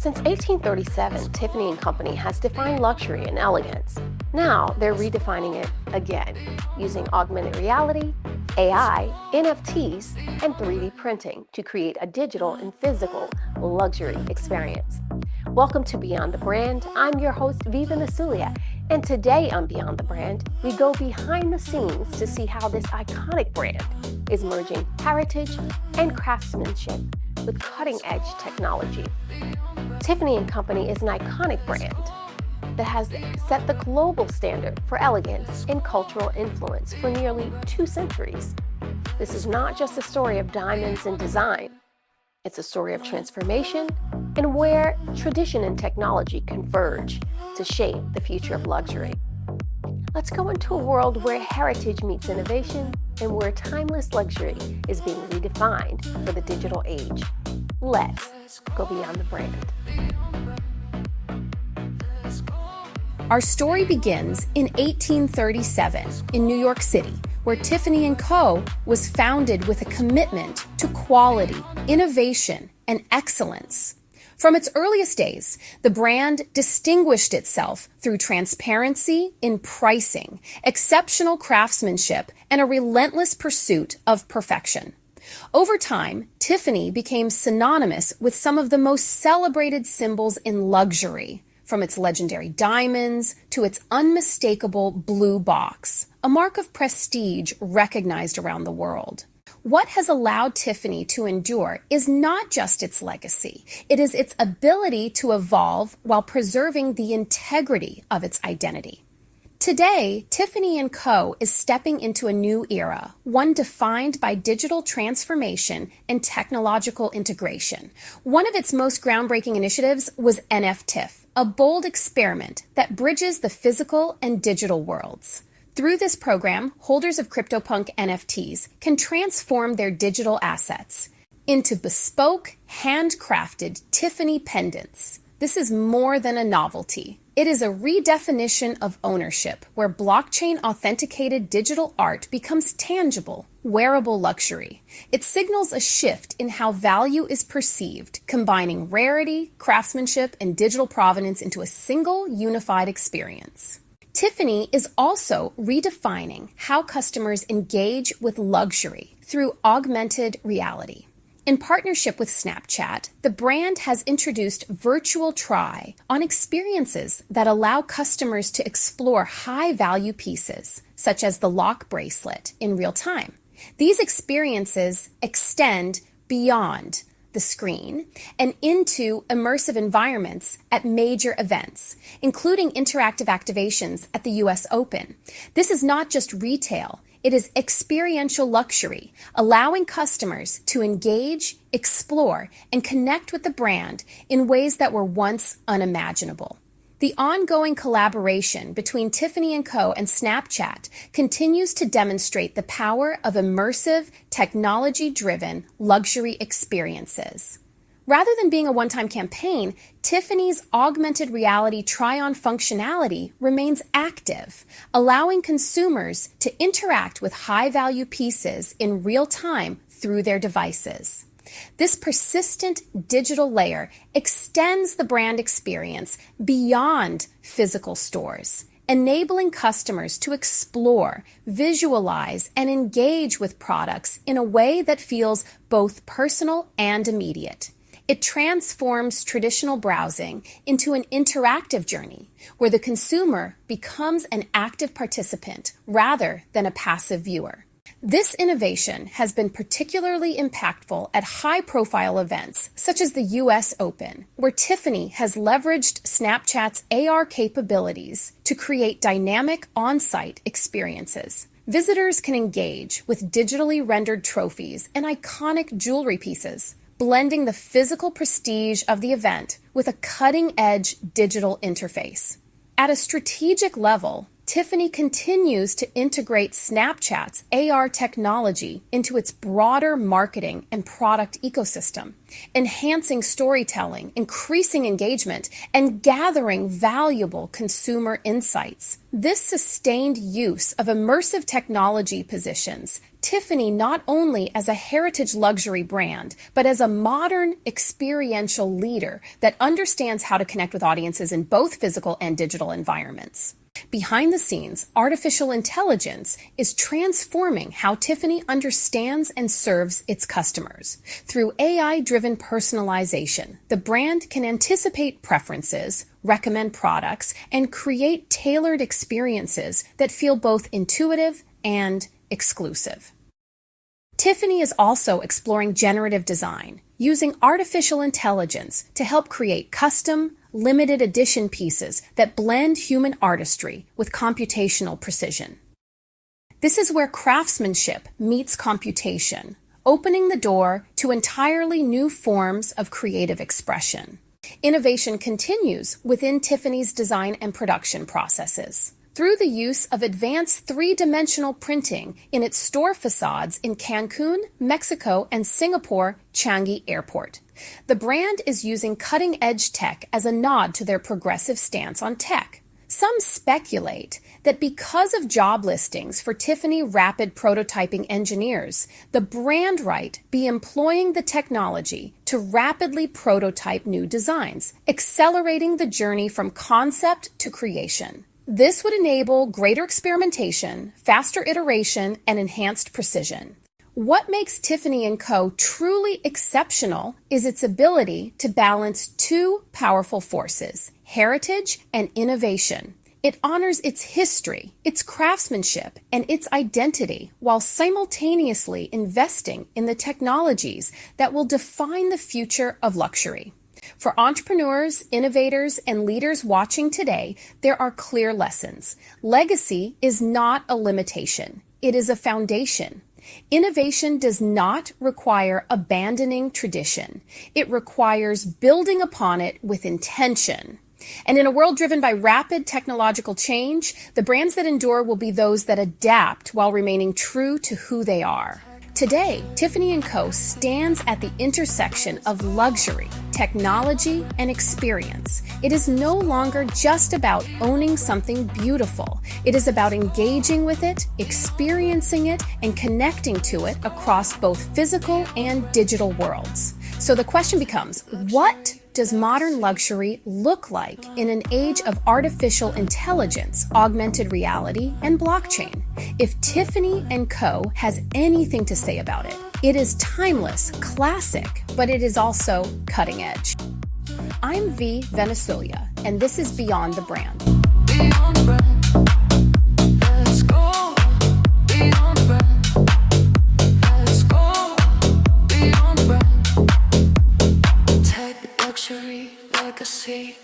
Since 1837, Tiffany & Company has defined luxury and elegance. Now they're redefining it again, using augmented reality, AI, NFTs, and 3D printing to create a digital and physical luxury experience. Welcome to Beyond the Brand. I'm your host, Venesulia, and today on Beyond the Brand, we go behind the scenes to see how this iconic brand is merging heritage and craftsmanship with cutting-edge technology. Tiffany & Company is an iconic brand that has set the global standard for elegance and cultural influence for nearly 2 centuries. This is not just a story of diamonds and design. It's a story of transformation and where tradition and technology converge to shape the future of luxury. Let's go into a world where heritage meets innovation and where timeless luxury is being redefined for the digital age. Let's go beyond the brand. Our story begins in 1837 in New York City, where Tiffany Co. was founded with a commitment to quality, innovation, and excellence. From its earliest days, the brand distinguished itself through transparency in pricing, exceptional craftsmanship, and a relentless pursuit of perfection. Over time, Tiffany became synonymous with some of the most celebrated symbols in luxury, from its legendary diamonds to its unmistakable blue box, a mark of prestige recognized around the world. What has allowed Tiffany to endure is not just its legacy. It is its ability to evolve while preserving the integrity of its identity. Today, Tiffany & Co. is stepping into a new era, one defined by digital transformation and technological integration. One of its most groundbreaking initiatives was NFTIF, a bold experiment that bridges the physical and digital worlds. Through this program, holders of CryptoPunk NFTs can transform their digital assets into bespoke, handcrafted Tiffany pendants. This is more than a novelty. It is a redefinition of ownership, where blockchain-authenticated digital art becomes tangible, wearable luxury. It signals a shift in how value is perceived, combining rarity, craftsmanship, and digital provenance into a single, unified experience. Tiffany is also redefining how customers engage with luxury through augmented reality. In partnership with Snapchat, the brand has introduced virtual try-on experiences that allow customers to explore high-value pieces, such as the lock bracelet, in real time. These experiences extend beyond the screen and into immersive environments at major events, including interactive activations at the US Open. This is not just retail. It is experiential luxury, allowing customers to engage, explore, and connect with the brand in ways that were once unimaginable. The ongoing collaboration between Tiffany & Co. and Snapchat continues to demonstrate the power of immersive, technology-driven luxury experiences. Rather than being a one-time campaign, Tiffany's augmented reality try-on functionality remains active, allowing consumers to interact with high-value pieces in real time through their devices. This persistent digital layer extends the brand experience beyond physical stores, enabling customers to explore, visualize, and engage with products in a way that feels both personal and immediate. It transforms traditional browsing into an interactive journey where the consumer becomes an active participant rather than a passive viewer. This innovation has been particularly impactful at high-profile events such as the US Open, where Tiffany has leveraged Snapchat's AR capabilities to create dynamic on-site experiences. Visitors can engage with digitally rendered trophies and iconic jewelry pieces, blending the physical prestige of the event with a cutting-edge digital interface. At a strategic level, Tiffany continues to integrate Snapchat's AR technology into its broader marketing and product ecosystem, enhancing storytelling, increasing engagement, and gathering valuable consumer insights. This sustained use of immersive technology positions Tiffany not only as a heritage luxury brand, but as a modern experiential leader that understands how to connect with audiences in both physical and digital environments. Behind the scenes, artificial intelligence is transforming how Tiffany understands and serves its customers. Through AI-driven personalization, the brand can anticipate preferences, recommend products, and create tailored experiences that feel both intuitive and exclusive. Tiffany is also exploring generative design, using artificial intelligence to help create custom, limited edition pieces that blend human artistry with computational precision. This is where craftsmanship meets computation, opening the door to entirely new forms of creative expression. Innovation continues within Tiffany's design and production processes. Through the use of advanced three-dimensional printing in its store facades in Cancun, Mexico, and Singapore Changi Airport. The brand is using cutting-edge tech as a nod to their progressive stance on tech. Some speculate that because of job listings for Tiffany rapid prototyping engineers, the brand might be employing the technology to rapidly prototype new designs, accelerating the journey from concept to creation. This would enable greater experimentation, faster iteration, and enhanced precision. What makes Tiffany Co. truly exceptional is its ability to balance two powerful forces, heritage and innovation. It honors its history, its craftsmanship, and its identity while simultaneously investing in the technologies that will define the future of luxury. For entrepreneurs, innovators, and leaders watching today, there are clear lessons. Legacy is not a limitation. It is a foundation. Innovation does not require abandoning tradition. It requires building upon it with intention. And in a world driven by rapid technological change, the brands that endure will be those that adapt while remaining true to who they are. Today, Tiffany Co. stands at the intersection of luxury, technology, and experience. It is no longer just about owning something beautiful. It is about engaging with it, experiencing it, and connecting to it across both physical and digital worlds. So the question becomes, what does modern luxury look like in an age of artificial intelligence, augmented reality, and blockchain? If Tiffany Co. has anything to say about it, it is timeless, classic, but it is also cutting edge. I'm Venezulia, and this is Beyond the Brand. Beyond the brand. Let's go. Beyond the brand. Let's go. Beyond the brand. Tech, luxury, legacy.